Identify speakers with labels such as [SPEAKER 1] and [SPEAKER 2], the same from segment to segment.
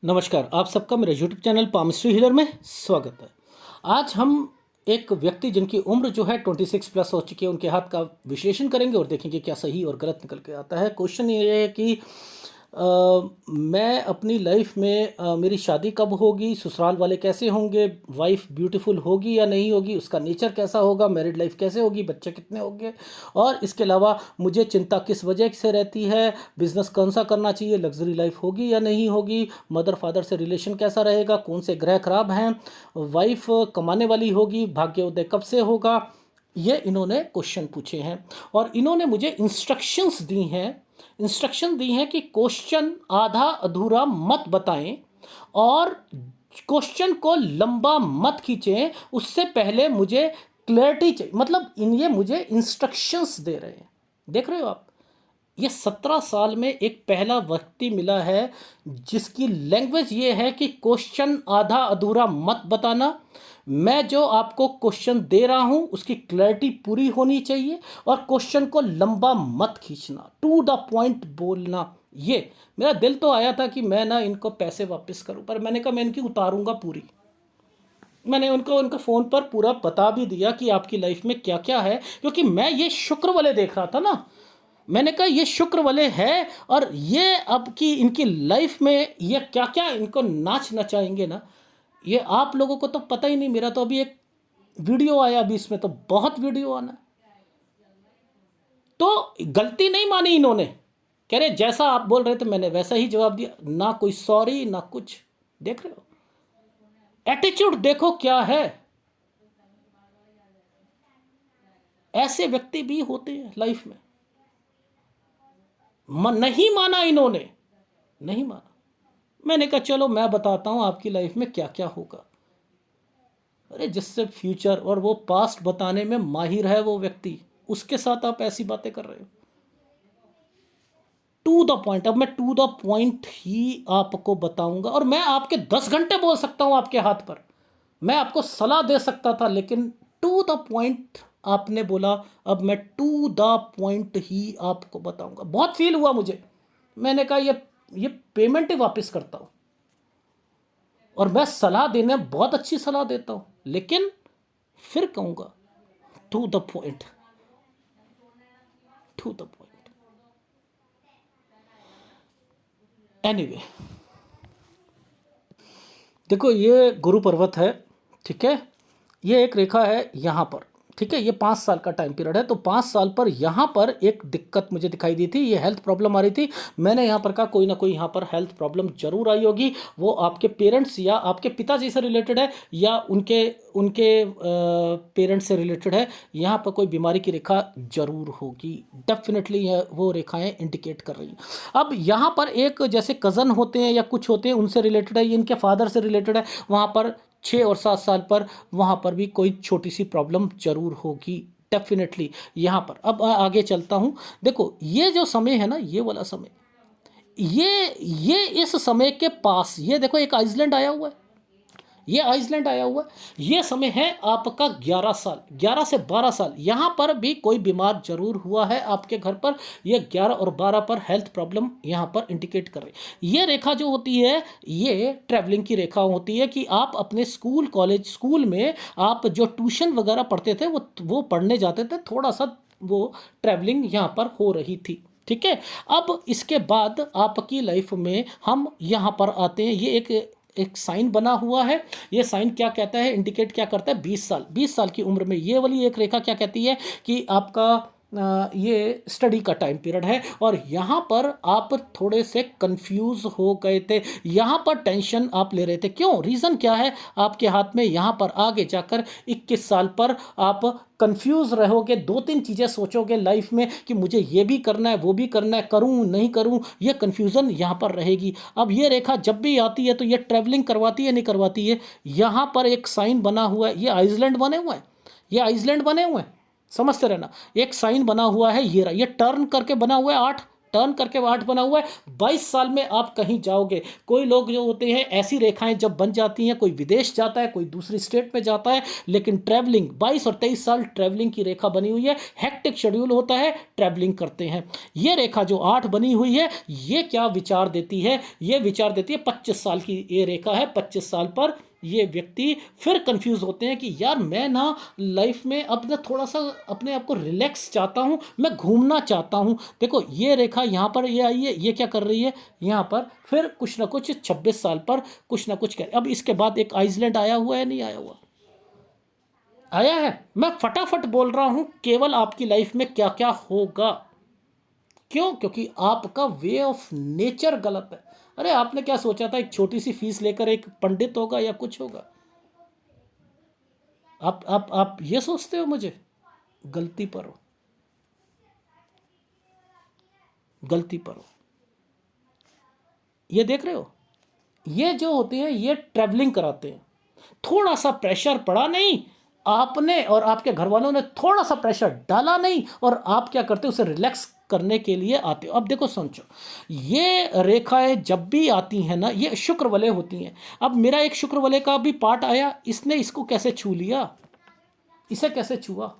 [SPEAKER 1] नमस्कार, आप सबका मेरे यूट्यूब चैनल पामस्ट्री हीलर में स्वागत है। आज हम एक व्यक्ति जिनकी उम्र जो है 26 प्लस हो चुकी है, उनके हाथ का विश्लेषण करेंगे और देखेंगे क्या सही और गलत निकल के आता है। क्वेश्चन ये है कि मैं अपनी लाइफ में मेरी शादी कब होगी, ससुराल वाले कैसे होंगे, वाइफ ब्यूटीफुल होगी या नहीं होगी, उसका नेचर कैसा होगा, मैरिड लाइफ कैसे होगी, बच्चे कितने होंगे, और इसके अलावा मुझे चिंता किस वजह से रहती है, बिजनेस कौन सा करना चाहिए, लग्जरी लाइफ होगी या नहीं होगी, मदर फादर से रिलेशन कैसा रहेगा, कौन से ग्रह खराब हैं, वाइफ कमाने वाली होगी, भाग्योदय कब से होगा। ये इन्होंने क्वेश्चन पूछे हैं और इन्होंने मुझे इंस्ट्रक्शन दी हैं कि क्वेश्चन आधा अधूरा मत बताएं और क्वेश्चन को लंबा मत खींचें। उससे पहले मुझे क्लैरिटी चाहिए, मतलब ये मुझे इंस्ट्रक्शंस दे रहे हैं। देख रहे हो आप, ये 17 साल में एक पहला व्यक्ति मिला है जिसकी लैंग्वेज ये है कि क्वेश्चन आधा अधूरा मत बताना। मैं जो आपको क्वेश्चन दे रहा हूं उसकी क्लैरिटी पूरी होनी चाहिए और क्वेश्चन को लंबा मत खींचना, टू द पॉइंट बोलना। ये मेरा दिल तो आया था कि मैं ना इनको पैसे वापस करूं, पर मैंने कहा मैं इनकी उतारूंगा पूरी। मैंने उनको उनका फ़ोन पर पूरा बता भी दिया कि आपकी लाइफ में क्या क्या है, क्योंकि मैं ये शुक्र वाले देख रहा था ना। मैंने कहा ये शुक्र वाले है और ये अब की इनकी लाइफ में ये क्या क्या इनको नाच नचाएंगे ना, ये आप लोगों को तो पता ही नहीं। मेरा तो अभी एक वीडियो आया, अभी इसमें तो बहुत वीडियो आना है। तो गलती नहीं मानी इन्होंने, कह रहे जैसा आप बोल रहे थे मैंने वैसा ही जवाब दिया, ना कोई सॉरी ना कुछ। देख रहे हो एटीट्यूड, देखो क्या है। ऐसे व्यक्ति भी होते हैं लाइफ में। नहीं माना इन्होंने, नहीं माना। मैंने कहा चलो मैं बताता हूं आपकी लाइफ में क्या क्या होगा। अरे जिससे फ्यूचर और वो पास्ट बताने में माहिर है वो व्यक्ति, उसके साथ आप ऐसी बातें कर रहे हो। टू द पॉइंट, अब मैं टू द पॉइंट ही आपको बताऊंगा और मैं आपके 10 घंटे बोल सकता हूं आपके हाथ पर, मैं आपको सलाह दे सकता था, लेकिन टू द पॉइंट आपने बोला। अब मैं टू द पॉइंट ही आपको बताऊंगा। बहुत फील हुआ मुझे, मैंने कहा ये पेमेंट ही वापस करता हूं। और मैं सलाह देने बहुत अच्छी सलाह देता हूं, लेकिन फिर कहूंगा to the point, to the point. Anyway, देखो ये गुरु पर्वत है, ठीक है। ये एक रेखा है यहाँ पर, ठीक है। ये 5 साल का टाइम पीरियड है, तो 5 साल पर यहाँ पर एक दिक्कत मुझे दिखाई दी थी, ये हेल्थ प्रॉब्लम आ रही थी। मैंने यहाँ पर कहा कोई ना कोई यहाँ पर हेल्थ प्रॉब्लम जरूर आई होगी। वो आपके पेरेंट्स या आपके पिताजी से रिलेटेड है या उनके उनके पेरेंट्स से रिलेटेड है। यहाँ पर कोई बीमारी की रेखा जरूर होगी, डेफिनेटली वो रेखाएं इंडिकेट कर रही हैं। अब यहाँ पर एक जैसे कज़न होते हैं या कुछ होते हैं, उनसे रिलेटेड है, इनके फादर से रिलेटेड है। वहाँ पर 6 और 7 साल पर वहाँ पर भी कोई छोटी सी प्रॉब्लम जरूर होगी, डेफिनेटली। यहाँ पर अब आगे चलता हूँ। देखो ये जो समय है ना, ये वाला समय, ये इस समय के पास, ये देखो एक आइसलैंड आया हुआ है, ये आइसलैंड आया हुआ है। ये समय है आपका 11 साल, 11 से 12 साल। यहाँ पर भी कोई बीमार जरूर हुआ है आपके घर पर। ये 11 और 12 पर हेल्थ प्रॉब्लम यहाँ पर इंडिकेट कर रही है। ये रेखा जो होती है ये ट्रैवलिंग की रेखा होती है कि आप अपने स्कूल कॉलेज स्कूल में आप जो ट्यूशन वगैरह पढ़ते थे वो पढ़ने जाते थे, थोड़ा सा वो ट्रैवलिंग यहाँ पर हो रही थी, ठीक है। अब इसके बाद आपकी लाइफ में हम यहाँ पर आते हैं। ये एक साइन बना हुआ है। ये साइन क्या कहता है, इंडिकेट क्या करता है, 20 साल, 20 साल की उम्र में ये वाली एक रेखा क्या कहती है कि आपका ये स्टडी का टाइम पीरियड है। और यहाँ पर आप थोड़े से कंफ्यूज हो गए थे, यहाँ पर टेंशन आप ले रहे थे। क्यों, रीज़न क्या है आपके हाथ में। यहाँ पर आगे जाकर 21 साल पर आप कंफ्यूज रहोगे, 2-3 चीज़ें सोचोगे लाइफ में कि मुझे ये भी करना है वो भी करना है, करूँ नहीं करूँ, ये कन्फ्यूज़न यहाँ पर रहेगी। अब ये रेखा जब भी आती है तो ये ट्रैवलिंग करवाती है नहीं करवाती है। यहाँ पर एक साइन बना हुआ है, ये आइसलैंड बने हुए हैं, ये आइसलैंड बने हुए हैं, समझते रहना। एक साइन बना हुआ है, ये रहा, ये टर्न करके बना हुआ है, 8 टर्न करके 8 बना हुआ है, 22 साल में आप कहीं जाओगे। कोई लोग जो होते हैं ऐसी रेखाएं जब बन जाती हैं, कोई विदेश जाता है, कोई दूसरी स्टेट में जाता है, लेकिन ट्रैवलिंग 22 और 23 साल ट्रैवलिंग की रेखा बनी हुई है, हेक्टिक शेड्यूल होता है, ट्रैवलिंग करते हैं। ये रेखा जो 8 बनी हुई है, ये क्या विचार देती है? ये विचार देती है 25 साल की ये रेखा है। 25 साल पर ये व्यक्ति फिर कंफ्यूज होते हैं कि यार मैं ना लाइफ में अब ना थोड़ा सा अपने आप को रिलैक्स चाहता हूँ, मैं घूमना चाहता हूँ। देखो ये रेखा यहाँ पर ये आई है, ये क्या कर रही है यहाँ पर, फिर कुछ ना कुछ 26 साल पर कुछ ना कुछ कर। अब इसके बाद एक आइसलैंड आया हुआ है, नहीं आया हुआ? आया है। मैं फटाफट बोल रहा हूँ केवल आपकी लाइफ में क्या क्या होगा। क्यों? क्योंकि आपका वे ऑफ नेचर गलत है। अरे आपने क्या सोचा था एक छोटी सी फीस लेकर एक पंडित होगा या कुछ होगा? आप ये सोचते हो? मुझे गलती पर हो, गलती पर हो। ये देख रहे हो, ये जो होती है ये ट्रैवलिंग कराते हैं। थोड़ा सा प्रेशर पड़ा नहीं, आपने और आपके घर वालों ने थोड़ा सा प्रेशर डाला नहीं, और आप क्या करते हो, उसे रिलैक्स करने के लिए आते हो। अब देखो समझो, ये रेखाएं जब भी आती हैं ना, ये शुक्र वलय होती हैं। अब मेरा एक शुक्र वलय का भी पार्ट आया, इसने इसको कैसे छू लिया? इसे कैसे छुआ?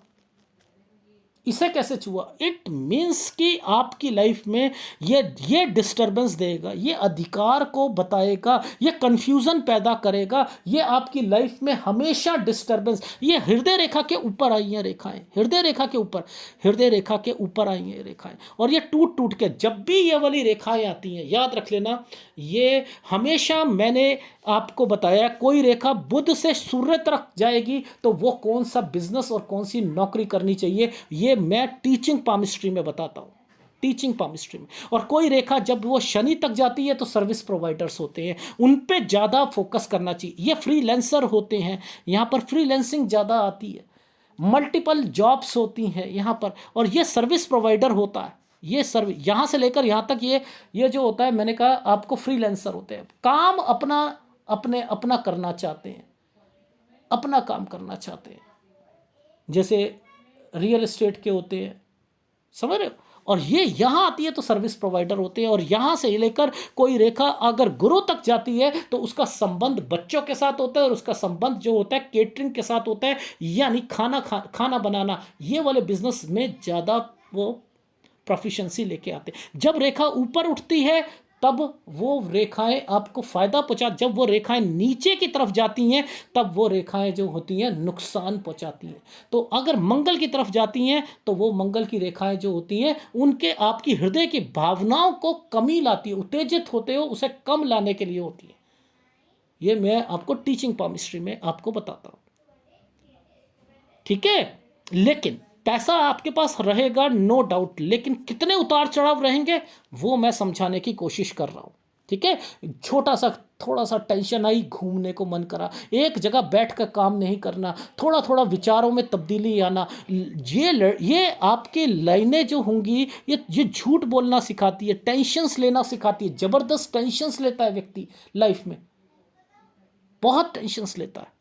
[SPEAKER 1] इसे कैसे छुआ? इट मीन्स कि आपकी लाइफ में ये डिस्टरबेंस देगा, ये अधिकार को बताएगा, ये कंफ्यूजन पैदा करेगा, ये आपकी लाइफ में हमेशा डिस्टरबेंस। ये हृदय रेखा के ऊपर आई हैं रेखाएं, हृदय रेखा के ऊपर, हृदय रेखा के ऊपर आई हैं रेखाएं, और ये टूट टूट के जब भी ये वाली रेखाएं आती हैं, याद रख लेना, ये हमेशा मैंने आपको बताया, कोई रेखा बुध से सूर्य तक जाएगी तो वो कौन सा बिजनेस और कौन सी नौकरी करनी चाहिए, ये मैं टीचिंग पामिस्ट्री में बताता हूँ, टीचिंग पामिस्ट्री में। और कोई रेखा जब वो शनि तक जाती है तो सर्विस प्रोवाइडर्स होते हैं, उन पे ज़्यादा फोकस करना चाहिए। ये फ्रीलांसर होते हैं, यहाँ पर फ्रीलांसिंग ज़्यादा आती है, मल्टीपल जॉब्स होती हैं यहाँ पर, और ये सर्विस प्रोवाइडर होता है। ये सर्विस यहाँ से लेकर यहाँ तक ये जो होता है, मैंने कहा आपको फ्रीलांसर होते हैं, काम अपना करना चाहते हैं, अपना काम करना चाहते हैं, जैसे रियल एस्टेट के होते हैं, समझ रहे हो? और ये यहाँ आती है तो सर्विस प्रोवाइडर होते हैं। और यहाँ से लेकर कोई रेखा अगर गुरु तक जाती है तो उसका संबंध बच्चों के साथ होता है, और उसका संबंध जो होता है केटरिंग के साथ होता है, यानी खाना बनाना, ये वाले बिजनेस में ज़्यादा वो प्रोफिशेंसी लेके आते हैं। जब रेखा ऊपर उठती है तब वो रेखाएं आपको फ़ायदा पहुंचा, जब वो रेखाएं नीचे की तरफ जाती हैं तब वो रेखाएं जो होती हैं नुकसान पहुंचाती हैं। तो अगर मंगल की तरफ जाती हैं तो वो मंगल की रेखाएं जो होती हैं उनके आपकी हृदय की भावनाओं को कमी लाती है, उत्तेजित होते हो उसे कम लाने के लिए होती है। ये मैं आपको टीचिंग पामिस्ट्री में आपको बताता हूँ, ठीक है? लेकिन पैसा आपके पास रहेगा नो डाउट, लेकिन कितने उतार चढ़ाव रहेंगे वो मैं समझाने की कोशिश कर रहा हूँ, ठीक है? छोटा सा थोड़ा सा टेंशन आई, घूमने को मन करा, एक जगह बैठ कर काम नहीं करना, थोड़ा थोड़ा विचारों में तब्दीली आना, ये आपके लाइनें जो होंगी ये झूठ बोलना सिखाती है, टेंशन्स लेना सिखाती है। ज़बरदस्त टेंशन्स लेता है व्यक्ति लाइफ में, बहुत टेंशन्स लेता है,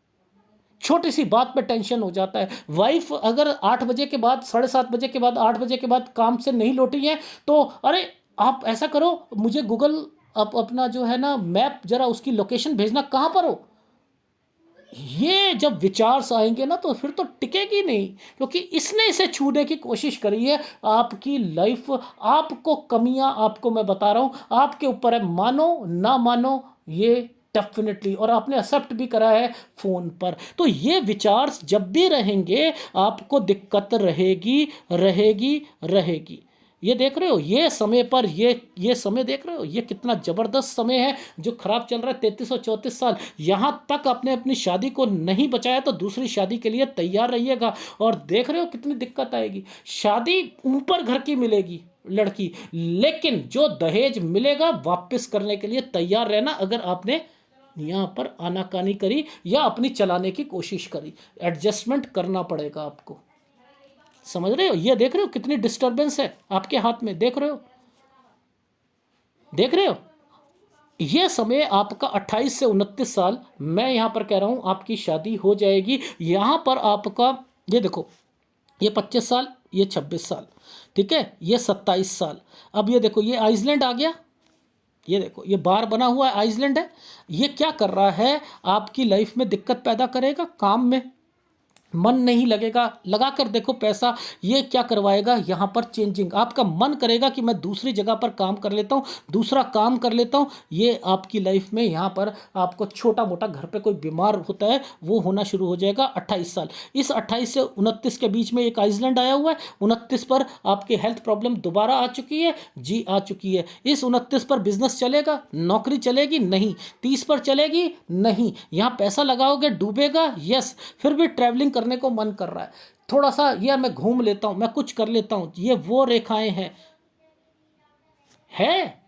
[SPEAKER 1] छोटी सी बात पे टेंशन हो जाता है। वाइफ अगर 8 बजे के बाद, 7:30 बजे के बाद, 8 बजे के बाद काम से नहीं लौटी है तो अरे आप ऐसा करो, मुझे गूगल आप अपना जो है ना मैप जरा उसकी लोकेशन भेजना, कहाँ पर हो। ये जब विचार आएंगे ना तो फिर तो टिकेगी नहीं, क्योंकि इसने इसे छूने की कोशिश करी है। आपकी लाइफ, आपको कमियां, आपको मैं बता रहा हूं, आपके ऊपर है, मानो ना मानो ये डेफिनेटली, और आपने एक्सेप्ट भी करा है फ़ोन पर। तो ये विचार जब भी रहेंगे आपको दिक्कत रहेगी रहेगी रहेगी। ये देख रहे हो, ये समय पर ये समय देख रहे हो, ये कितना ज़बरदस्त समय है जो ख़राब चल रहा है। 3334 साल, यहाँ तक आपने अपनी शादी को नहीं बचाया तो दूसरी शादी के लिए तैयार रहिएगा। और देख रहे हो कितनी दिक्कत आएगी। शादी ऊपर घर की मिलेगी लड़की, लेकिन जो दहेज मिलेगा वापस करने के लिए तैयार रहना, अगर आपने यहाँ पर आनाकानी करी या अपनी चलाने की कोशिश करी। एडजस्टमेंट करना पड़ेगा आपको, समझ रहे हो? ये देख रहे हो कितनी डिस्टरबेंस है आपके हाथ में, देख रहे हो, देख रहे हो? ये समय आपका 28 से 29 साल, मैं यहाँ पर कह रहा हूँ आपकी शादी हो जाएगी। यहाँ पर आपका ये देखो, ये 25 साल, ये 26 साल, ठीक है, ये 27 साल। अब ये देखो, ये आइसलैंड आ गया, ये देखो ये बार बना हुआ है, आइसलैंड है। ये क्या कर रहा है, आपकी लाइफ में दिक्कत पैदा करेगा, काम में मन नहीं लगेगा, लगा कर देखो पैसा, ये क्या करवाएगा यहाँ पर चेंजिंग, आपका मन करेगा कि मैं दूसरी जगह पर काम कर लेता हूँ, दूसरा काम कर लेता हूँ। ये आपकी लाइफ में यहाँ पर आपको छोटा मोटा घर पे कोई बीमार होता है वो होना शुरू हो जाएगा। 28 साल, इस 28 से 29 के बीच में एक आइसलैंड आया हुआ है। 29 पर आपके हेल्थ प्रॉब्लम दोबारा आ चुकी है, जी आ चुकी है। इस 29 पर बिजनेस चलेगा, नौकरी चलेगी नहीं। 30 पर चलेगी नहीं, यहाँ पैसा लगाओगे डूबेगा, यस। फिर भी ट्रैवलिंग करने को मन कर रहा है, थोड़ा सा यार मैं घूम लेता हूँ, मैं कुछ कर लेता हूँ, ये वो रेखाएं हैं। है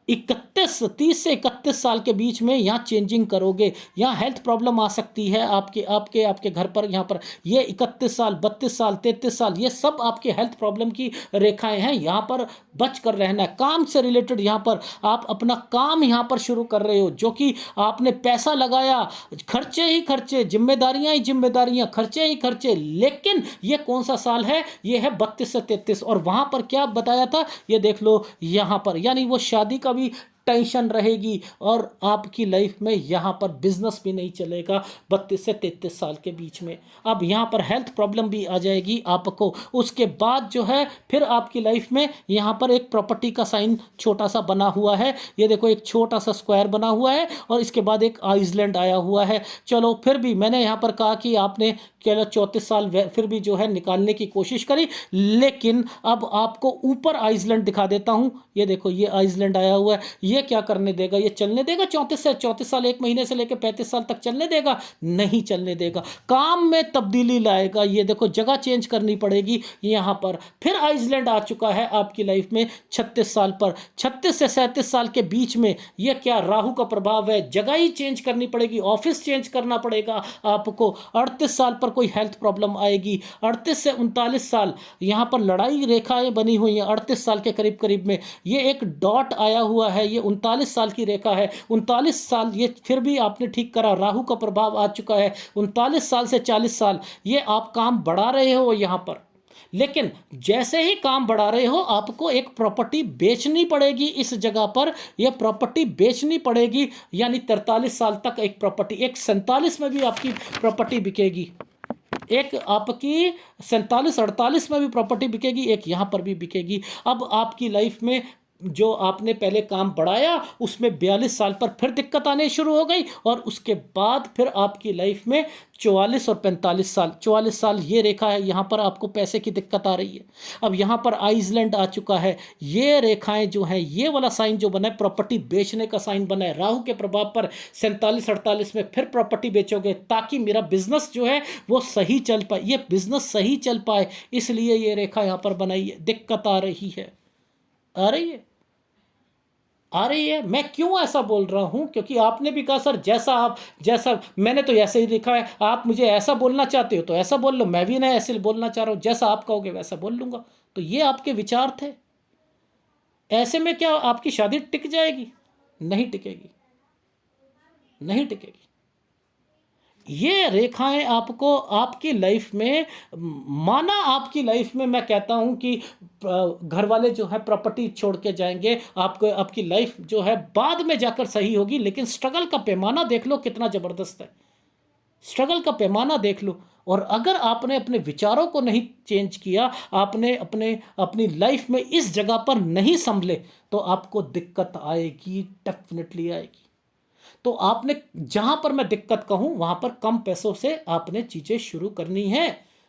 [SPEAKER 1] 30 से 31 साल के बीच में यहाँ चेंजिंग करोगे, यहाँ हेल्थ प्रॉब्लम आ सकती है आपके आपके आपके घर पर। यहाँ पर ये 31 साल, 32 साल, 33 साल, ये सब आपके हेल्थ प्रॉब्लम की रेखाएं हैं। यहाँ पर बच कर रहना है। काम से रिलेटेड यहाँ पर आप अपना काम यहाँ पर शुरू कर रहे हो, जो कि आपने पैसा लगाया, खर्चे ही खर्चे, जिम्मेदारियां ही जिम्मेदारियां, खर्चे ही खर्चे। लेकिन ये कौन सा साल है, ये है 32 से 33। और वहां पर क्या बताया था, ये देख लो यहाँ पर, यानी वो शादी का भी टेंशन रहेगी और आपकी लाइफ में यहाँ पर बिजनेस भी नहीं चलेगा 32 से 33 साल के बीच में। अब यहाँ पर हेल्थ प्रॉब्लम भी आ जाएगी आपको। उसके बाद जो है फिर आपकी लाइफ में यहाँ पर एक प्रॉपर्टी का साइन छोटा सा बना हुआ है, ये देखो एक छोटा सा स्क्वायर बना हुआ है, और इसके बाद एक आइसलैंड आया हुआ है। चलो फिर भी मैंने यहाँ पर कहा कि आपने केवल 34 साल फिर भी जो है निकालने की कोशिश करी, लेकिन अब आपको ऊपर आइसलैंड दिखा देता हूँ। ये देखो ये आइसलैंड आया हुआ है, ये क्या करने देगा, ये चलने देगा 34 साल, एक महीने से लेकर 35 साल तक चलने देगा, नहीं चलने देगा। काम में तब्दीली लाएगा, ये देखो जगह चेंज करनी पड़ेगी यहाँ पर। फिर आइसलैंड आ चुका है आपकी लाइफ में 36 साल पर। 36 से 37 साल के बीच में ये क्या राहु का प्रभाव है, जगह ही चेंज करनी पड़ेगी, ऑफिस चेंज करना पड़ेगा आपको। 38 साल पर कोई हेल्थ प्रॉब्लम आएगी। 38 से 39 साल यहाँ पर लड़ाई रेखाएं बनी हुई हैं। 38 साल के करीब करीब में ये एक डॉट आया हुआ है, ये 39 साल की रेखा है। 39 साल ये फिर भी आपने ठीक करा, राहु का प्रभाव आ चुका है। 39 साल से 40 साल ये आप काम बढ़ा रहे हो यहाँ पर, लेकिन जैसे ही काम बढ़ा रहे हो आपको एक प्रॉपर्टी बेचनी पड़ेगी इस जगह पर, यह प्रॉपर्टी बेचनी पड़ेगी। यानी 43 साल तक एक प्रॉपर्टी, एक 47 में भी आपकी प्रॉपर्टी बिकेगी, एक आपकी 47-48 में भी प्रॉपर्टी बिकेगी, एक यहाँ पर भी बिकेगी। अब आपकी लाइफ में जो आपने पहले काम बढ़ाया उसमें 42 साल पर फिर दिक्कत आने शुरू हो गई, और उसके बाद फिर आपकी लाइफ में 44 और 45 साल, 44 साल ये रेखा है, यहाँ पर आपको पैसे की दिक्कत आ रही है। अब यहाँ पर आइसलैंड आ चुका है, ये रेखाएं जो हैं, ये वाला साइन जो बना है प्रॉपर्टी बेचने का साइन बना है। राहु के प्रभाव पर 47-48 में फिर प्रॉपर्टी बेचोगे, ताकि मेरा बिजनेस जो है वो सही चल पाए, ये बिजनेस सही चल पाए, इसलिए ये रेखा यहाँ पर बनाई है। दिक्कत आ रही है, आ रही है, आ रही है। मैं क्यों ऐसा बोल रहा हूं, क्योंकि आपने भी कहा सर जैसा मैंने तो ऐसे ही लिखा है, आप मुझे ऐसा बोलना चाहते हो तो ऐसा बोल लो, मैं भी ना ऐसे बोलना चाह रहा हूं, जैसा आप कहोगे वैसा बोल लूंगा। तो ये आपके विचार थे। ऐसे में क्या आपकी शादी टिक जाएगी? नहीं टिकेगी, नहीं टिकेगी। ये रेखाएं आपको आपकी लाइफ में, माना आपकी लाइफ में मैं कहता हूं कि घर वाले जो है प्रॉपर्टी छोड़ के जाएंगे, आपको आपकी लाइफ जो है बाद में जाकर सही होगी, लेकिन स्ट्रगल का पैमाना देख लो कितना ज़बरदस्त है, स्ट्रगल का पैमाना देख लो। और अगर आपने अपने विचारों को नहीं चेंज किया, आपने अपनी लाइफ में इस जगह पर नहीं संभले, तो आपको दिक्कत आएगी, डेफिनेटली आएगी। तो आपने जहां पर मैं दिक्कत कहूं वहां पर कम पैसों से आपने चीजें शुरू करनी है,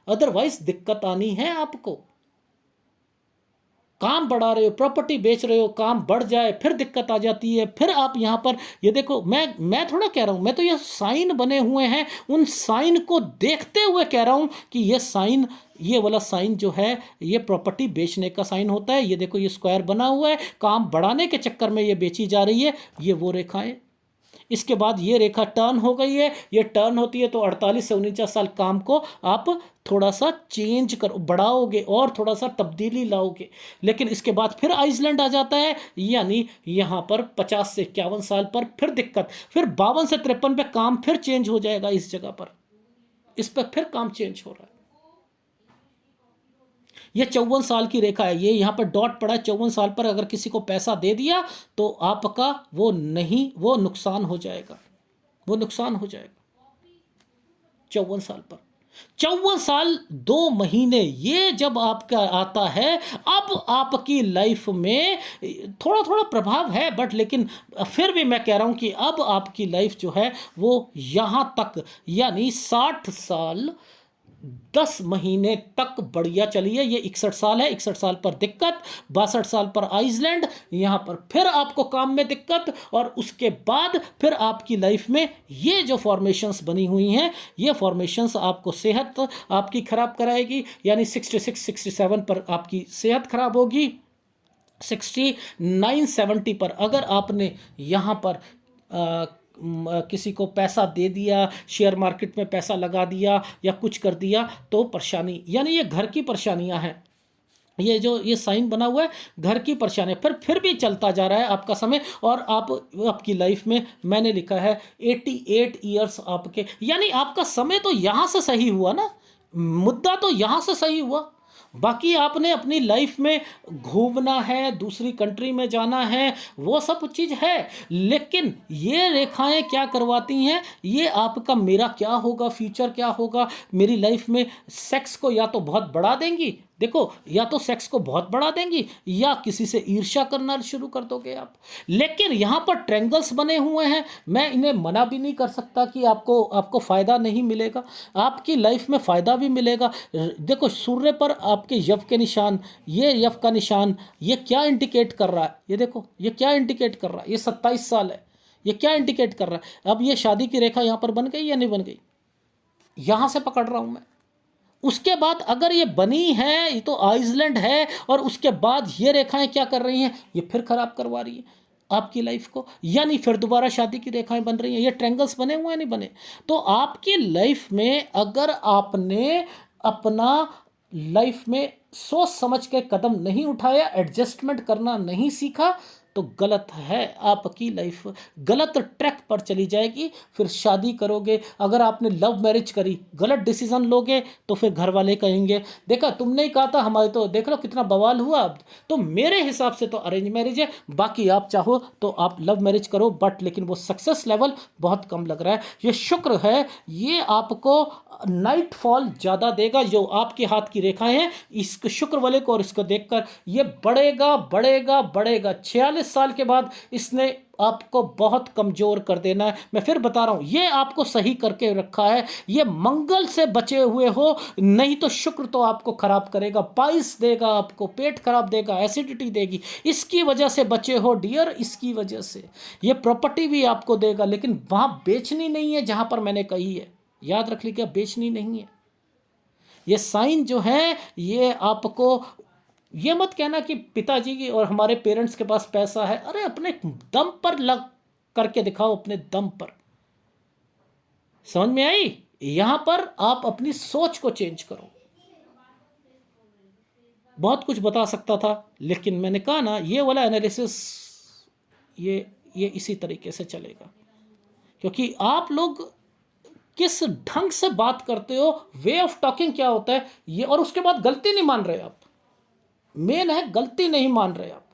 [SPEAKER 1] अदरवाइज दिक्कत आनी है आपको। काम बढ़ा रहे हो, प्रॉपर्टी बेच रहे हो, काम बढ़ जाए फिर दिक्कत आ जाती है। फिर आप यहां पर ये देखो, मैं थोड़ा कह रहा हूं, मैं तो ये साइन बने हुए हैं, उन साइन को देखते हुए कह रहा हूं कि ये साइन, ये वाला साइन जो है ये प्रॉपर्टी बेचने का साइन होता है। ये देखो ये स्क्वायर बना हुआ है, काम बढ़ाने के चक्कर में ये बेची जा रही है, ये वो रेखाएं। इसके बाद ये रेखा टर्न हो गई है, ये टर्न होती है तो 48 से 49 साल काम को आप थोड़ा सा चेंज करो, बढ़ाओगे और थोड़ा सा तब्दीली लाओगे। लेकिन इसके बाद फिर आइसलैंड आ जाता है, यानी यहाँ पर 50 से 51 साल पर फिर दिक्कत, फिर 52 से 53 पे काम फिर चेंज हो जाएगा, इस जगह पर इस पर फिर काम चेंज हो रहा है। ये 54 साल की रेखा है, ये यहाँ पर डॉट पड़ा है 54 साल पर। अगर किसी को पैसा दे दिया तो आपका वो नहीं, वो नुकसान हो जाएगा, वो नुकसान हो जाएगा 54 साल पर। 54 साल 2 महीने ये जब आपका आता है, अब आपकी लाइफ में थोड़ा थोड़ा प्रभाव है, बट लेकिन फिर भी मैं कह रहा हूं कि अब आपकी लाइफ जो है वो यहां तक, यानी 60 साल 10 महीने तक बढ़िया चली है। ये 61 साल है, 61 साल पर दिक्कत, 62 साल पर आइसलैंड, यहाँ पर फिर आपको काम में दिक्कत, और उसके बाद फिर आपकी लाइफ में ये जो फॉर्मेशंस बनी हुई हैं, ये फॉर्मेशंस आपको सेहत आपकी खराब कराएगी। यानी 66 67 पर आपकी सेहत खराब होगी, 69 70 पर अगर आपने यहाँ पर किसी को पैसा दे दिया, शेयर मार्केट में पैसा लगा दिया या कुछ कर दिया, तो परेशानी, यानी ये घर की परेशानियां हैं। ये जो ये साइन बना हुआ है घर की परेशानी, फिर भी चलता जा रहा है आपका समय, और आपकी लाइफ में मैंने लिखा है 88 ईयर्स आपके, यानी आपका समय तो यहाँ से सही हुआ ना, मुद्दा तो यहाँ से सही हुआ। बाकी आपने अपनी लाइफ में घूमना है, दूसरी कंट्री में जाना है, वो सब चीज़ है, लेकिन ये रेखाएं क्या करवाती हैं, ये आपका मेरा क्या होगा, फ्यूचर क्या होगा, मेरी लाइफ में सेक्स को या तो बहुत बढ़ा देंगी, देखो, या तो सेक्स को बहुत बढ़ा देंगी, या किसी से ईर्ष्या करना शुरू कर दोगे आप। लेकिन यहाँ पर ट्रैंगल्स बने हुए हैं, मैं इन्हें मना भी नहीं कर सकता कि आपको आपको फ़ायदा नहीं मिलेगा, आपकी लाइफ में फ़ायदा भी मिलेगा। देखो, सूर्य पर आपके यव के निशान, ये यव का निशान, ये क्या इंडिकेट कर रहा है, ये देखो, ये क्या इंडिकेट कर रहा है, ये 27 साल है, ये क्या इंडिकेट कर रहा है। अब ये शादी की रेखा यहाँ पर बन गई या नहीं बन गई, यहाँ से पकड़ रहा हूँ मैं। उसके बाद अगर ये बनी है, ये तो आइसलैंड है, और उसके बाद ये रेखाएं क्या कर रही हैं, ये फिर खराब करवा रही है आपकी लाइफ को, यानी फिर दोबारा शादी की रेखाएं बन रही हैं। ये ट्रैंगल्स बने हुए हैं, नहीं बने, तो आपकी लाइफ में अगर आपने अपना लाइफ में सोच समझ के कदम नहीं उठाया, एडजस्टमेंट करना नहीं सीखा, तो गलत है, आपकी लाइफ गलत ट्रैक पर चली जाएगी। फिर शादी करोगे, अगर आपने लव मैरिज करी, गलत डिसीजन लोगे, तो फिर घर वाले कहेंगे देखा तुमने ही कहा था, हमारे तो देख लो कितना बवाल हुआ। अब तो मेरे हिसाब से तो अरेंज मैरिज है, बाकी आप चाहो तो आप लव मैरिज करो, बट लेकिन वो सक्सेस लेवल बहुत कम लग रहा है। ये शुक्र है, ये आपको नाइट फॉल ज़्यादा देगा, जो आपके हाथ की रेखाएं हैं, इस शुक्र वाले को और इसको देखकर ये बढ़ेगा बढ़ेगा बढ़ेगा। 46 साल के बाद इसने आपको बहुत कमज़ोर कर देना है। मैं फिर बता रहा हूँ, ये आपको सही करके रखा है, ये मंगल से बचे हुए हो, नहीं तो शुक्र तो आपको खराब करेगा, पाइल्स देगा आपको, पेट खराब देगा, एसिडिटी देगी, इसकी वजह से बचे हो डियर, इसकी वजह से। ये प्रॉपर्टी भी आपको देगा, लेकिन वहाँ बेचनी नहीं है जहाँ पर मैंने कही है, याद रख लीजिएगा, बेचनी नहीं है। ये साइन जो है, ये आपको, ये मत कहना कि पिताजी की और हमारे पेरेंट्स के पास पैसा है, अरे अपने दम पर लग करके दिखाओ, अपने दम पर। समझ में आई? यहां पर आप अपनी सोच को चेंज करो। बहुत कुछ बता सकता था, लेकिन मैंने कहा ना, ये वाला एनालिसिस ये इसी तरीके से चलेगा, क्योंकि आप लोग किस ढंग से बात करते हो, वे ऑफ टॉकिंग क्या होता है ये, और उसके बाद गलती नहीं मान रहे आप। मेन है गलती नहीं मान रहे आप।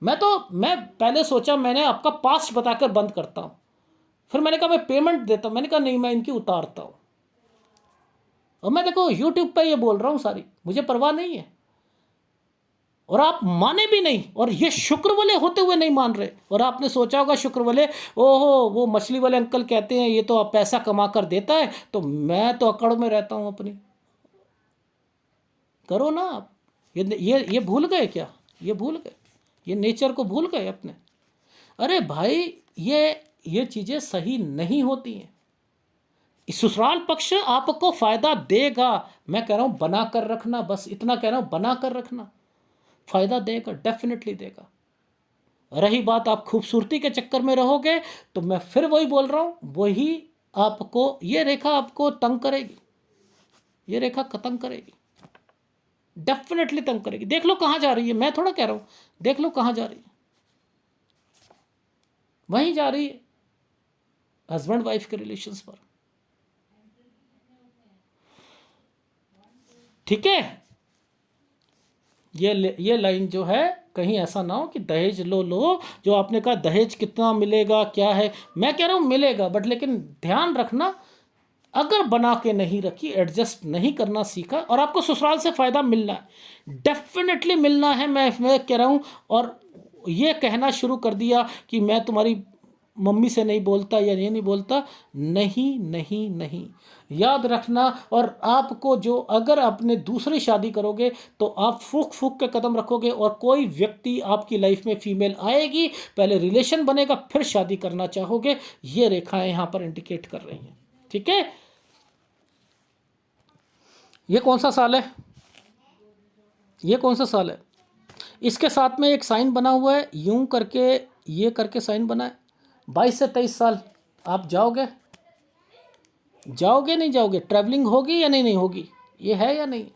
[SPEAKER 1] मैं पहले सोचा मैंने आपका पास्ट बताकर बंद करता हूं, फिर मैंने कहा मैं पेमेंट देता हूं, मैंने कहा नहीं, मैं इनकी उतारता हूं। और मैं देखो यूट्यूब पे ये बोल रहा हूं सारी, मुझे परवाह नहीं है, और आप माने भी नहीं, और ये शुक्र वाले होते हुए नहीं मान रहे। और आपने सोचा होगा शुक्र वाले, ओहो वो मछली वाले अंकल कहते हैं ये तो आप पैसा कमा कर देता है, तो मैं तो अकड़ में रहता हूं अपनी। करो ना आप, ये भूल गए क्या, ये भूल गए, ये नेचर को भूल गए अपने। अरे भाई, ये चीज़ें सही नहीं होती हैं। ससुराल पक्ष आपको फायदा देगा, मैं कह रहा हूं बना कर रखना, बस इतना कह रहा हूं, बना कर रखना, फायदा देगा, डेफिनेटली देगा। रही बात आप खूबसूरती के चक्कर में रहोगे, तो मैं फिर वही बोल रहा हूं, वही आपको, ये रेखा आपको तंग करेगी, ये रेखा तंग करेगी, डेफिनेटली तंग करेगी। देख लो कहां जा रही है, मैं थोड़ा कह रहा हूं, देख लो कहां जा रही है, वहीं जा रही है, हस्बैंड वाइफ के रिलेशंस पर। ठीक है, ये लाइन जो है कहीं ऐसा ना हो कि दहेज लो, जो आपने कहा दहेज कितना मिलेगा क्या है, मैं कह रहा हूँ मिलेगा, बट लेकिन ध्यान रखना अगर बना के नहीं रखी, एडजस्ट नहीं करना सीखा, और आपको ससुराल से फ़ायदा मिलना है, डेफिनेटली मिलना है, मैं कह रहा हूँ। और ये कहना शुरू कर दिया कि मैं तुम्हारी मम्मी से नहीं बोलता या ये नहीं बोलता, नहीं नहीं नहीं, याद रखना। और आपको जो, अगर आपने दूसरी शादी करोगे तो आप फूक फूक के कदम रखोगे, और कोई व्यक्ति आपकी लाइफ में फीमेल आएगी, पहले रिलेशन बनेगा फिर शादी करना चाहोगे, ये रेखाएं यहाँ पर इंडिकेट कर रही हैं। ठीक है, ये कौन सा साल है, ये कौन सा साल है? इसके साथ में एक साइन बना हुआ है, यूं करके ये करके साइन बना है। 22 से 23 साल आप जाओगे, जाओगे नहीं जाओगे, ट्रैवलिंग होगी या नहीं होगी, ये है या नहीं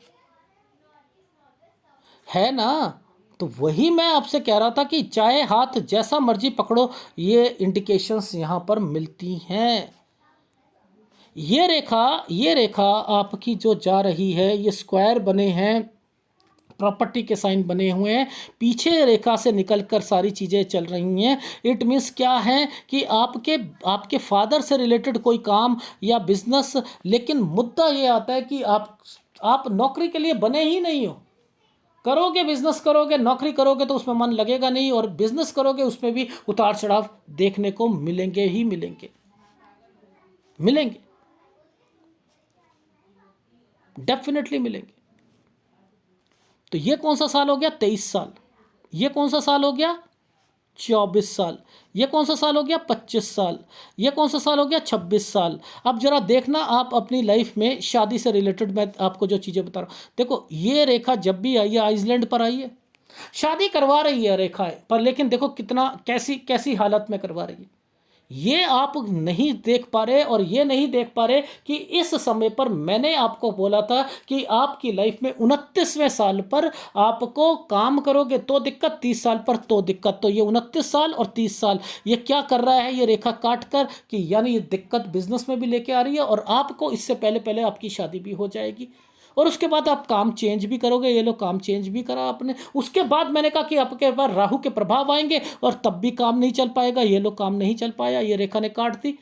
[SPEAKER 1] है ना? तो वही मैं आपसे कह रहा था कि चाहे हाथ जैसा मर्जी पकड़ो, ये इंडिकेशंस यहाँ पर मिलती हैं। ये रेखा आपकी जो जा रही है, ये स्क्वायर बने हैं, प्रॉपर्टी के साइन बने हुए हैं, पीछे रेखा से निकलकर सारी चीज़ें चल रही हैं। इट मीन्स क्या है कि आपके आपके फादर से रिलेटेड कोई काम या बिजनेस, लेकिन मुद्दा ये आता है कि आप नौकरी के लिए बने ही नहीं हो। करोगे बिजनेस करोगे, नौकरी करोगे तो उसमें मन लगेगा नहीं, और बिजनेस करोगे उसमें भी उतार चढ़ाव देखने को मिलेंगे ही मिलेंगे, मिलेंगे, डेफिनेटली मिलेंगे। तो ये कौन सा साल हो गया? 23 साल। ये कौन सा साल हो गया? 24 साल। ये कौन सा साल हो गया? 25 साल। ये कौन सा साल हो गया? 26 साल। अब जरा देखना आप अपनी लाइफ में शादी से रिलेटेड, मैं आपको जो चीज़ें बता रहा हूँ, देखो ये रेखा जब भी आई है आइसलैंड पर आई है, शादी करवा रही है रेखा है, पर लेकिन देखो कितना कैसी कैसी हालत में करवा रही है, ये आप नहीं देख पा रहे, और ये नहीं देख पा रहे कि इस समय पर मैंने आपको बोला था कि आपकी लाइफ में 29वें साल पर आपको काम करोगे तो दिक्कत, 30 साल पर तो दिक्कत। तो ये 29 साल और 30 साल ये क्या कर रहा है, ये रेखा काट कर, कि यानी ये दिक्कत बिजनेस में भी लेके आ रही है, और आपको इससे पहले पहले आपकी शादी भी हो जाएगी, और उसके बाद आप काम चेंज भी करोगे। ये लोग काम चेंज भी करा आपने, उसके बाद मैंने कहा कि आपके पास राहु के प्रभाव आएंगे और तब भी काम नहीं चल पाएगा। ये लोग काम नहीं चल पाया, ये रेखा ने काट दी,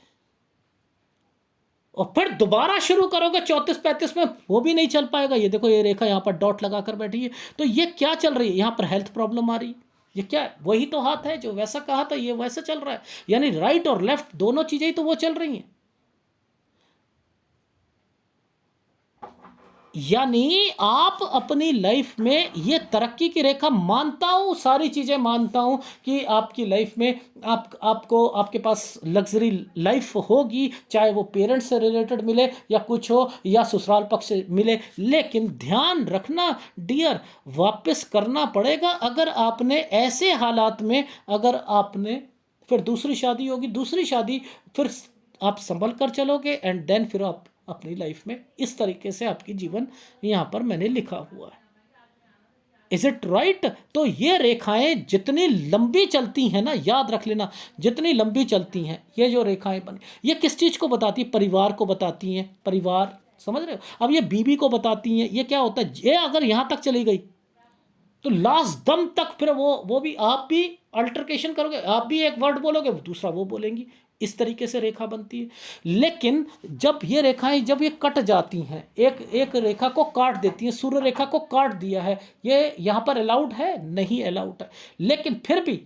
[SPEAKER 1] और फिर दोबारा शुरू करोगे 34-35 में, वो भी नहीं चल पाएगा। ये देखो ये रेखा यहाँ पर डॉट लगा कर बैठी है। तो ये क्या चल रही है यहाँ पर? हेल्थ प्रॉब्लम आ रही है। ये क्या है? वही तो हाथ है जो वैसा कहा था, ये वैसा चल रहा है, यानी राइट और लेफ्ट दोनों चीजें ही तो वो चल रही हैं। यानी आप अपनी लाइफ में ये तरक्की की रेखा, मानता हूँ सारी चीज़ें मानता हूँ कि आपकी लाइफ में आपको आपके पास लग्जरी लाइफ होगी, चाहे वो पेरेंट्स से रिलेटेड मिले या कुछ हो, या ससुराल पक्ष से मिले, लेकिन ध्यान रखना डियर, वापस करना पड़ेगा। अगर आपने ऐसे हालात में, अगर आपने फिर दूसरी शादी होगी, दूसरी शादी फिर आप संभल कर चलोगे, एंड देन फिर आप अपनी लाइफ में इस तरीके से आपकी जीवन यहाँ पर मैंने लिखा हुआ है। Is it right? तो ये रेखाएं जितनी लंबी चलती हैं ना, याद रख लेना, जितनी लंबी चलती हैं ये जो रेखाएं बनी, ये किस चीज़ को बताती है? परिवार को बताती हैं। परिवार, समझ रहे हो? अब ये बीवी को बताती हैं। ये क्या होता है, ये अगर यहाँ तक चली गई तो लास्ट दम तक फिर वो भी, आप भी अल्टरकेशन करोगे, आप भी एक वर्ड बोलोगे, दूसरा वो बोलेंगी, इस तरीके से रेखा बनती है। लेकिन जब ये रेखाएं, जब ये कट जाती हैं, एक एक रेखा को काट देती हैं, सूर्य रेखा को काट दिया है, ये यहाँ पर अलाउड है? नहीं अलाउड है। लेकिन फिर भी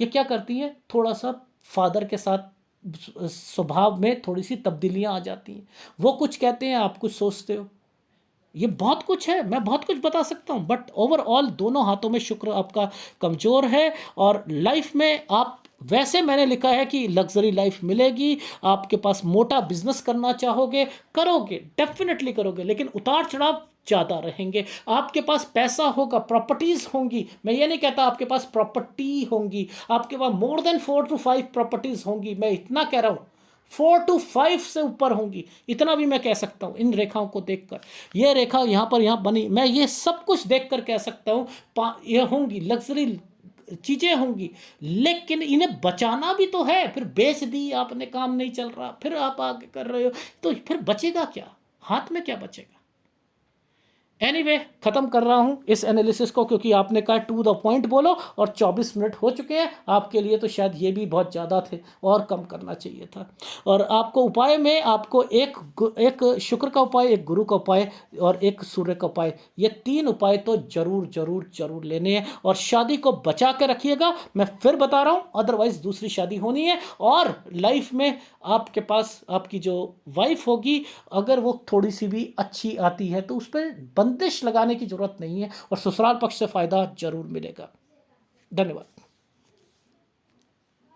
[SPEAKER 1] ये क्या करती हैं, थोड़ा सा फादर के साथ स्वभाव में थोड़ी सी तब्दीलियां आ जाती हैं। वो कुछ कहते हैं, आप कुछ सोचते हो। ये बहुत कुछ है, मैं बहुत कुछ बता सकता हूँ, बट ओवरऑल दोनों हाथों में शुक्र आपका कमज़ोर है, और लाइफ में आप, वैसे मैंने लिखा है कि लग्जरी लाइफ मिलेगी, आपके पास मोटा बिजनेस करना चाहोगे, करोगे, डेफिनेटली करोगे, लेकिन उतार चढ़ाव ज़्यादा रहेंगे। आपके पास पैसा होगा, प्रॉपर्टीज़ होंगी, मैं ये नहीं कहता आपके पास प्रॉपर्टी होंगी, आपके पास मोर देन 4 to 5 प्रॉपर्टीज़ होंगी, मैं इतना कह रहा हूँ, 4 to 5 से ऊपर होंगी, इतना भी मैं कह सकता हूँ इन रेखाओं को देखकर। ये रेखा यहाँ पर यहाँ बनी, मैं ये सब कुछ देखकर कह सकता हूँ ये होंगी, लग्जरी चीज़ें होंगी, लेकिन इन्हें बचाना भी तो है। फिर बेच दी आपने, काम नहीं चल रहा, फिर आप आगे कर रहे हो, तो फिर बचेगा क्या? हाथ में क्या बचेगा? एनीवे ख़त्म कर रहा हूँ इस एनालिसिस को, क्योंकि आपने कहा टू द पॉइंट बोलो और 24 मिनट हो चुके हैं आपके लिए, तो शायद ये भी बहुत ज़्यादा थे और कम करना चाहिए था। और आपको उपाय में आपको एक शुक्र का उपाय, एक गुरु का उपाय और एक सूर्य का उपाय, ये 3 उपाय तो जरूर जरूर जरूर लेने हैं। और शादी को बचा के रखिएगा, मैं फिर बता रहा हूँ, अदरवाइज दूसरी शादी होनी है। और लाइफ में आपके पास आपकी जो वाइफ होगी, अगर वो थोड़ी सी भी अच्छी आती है तो उस पर बंदिश लगाने की ज़रूरत नहीं है, और ससुराल पक्ष से फ़ायदा ज़रूर मिलेगा। धन्यवाद।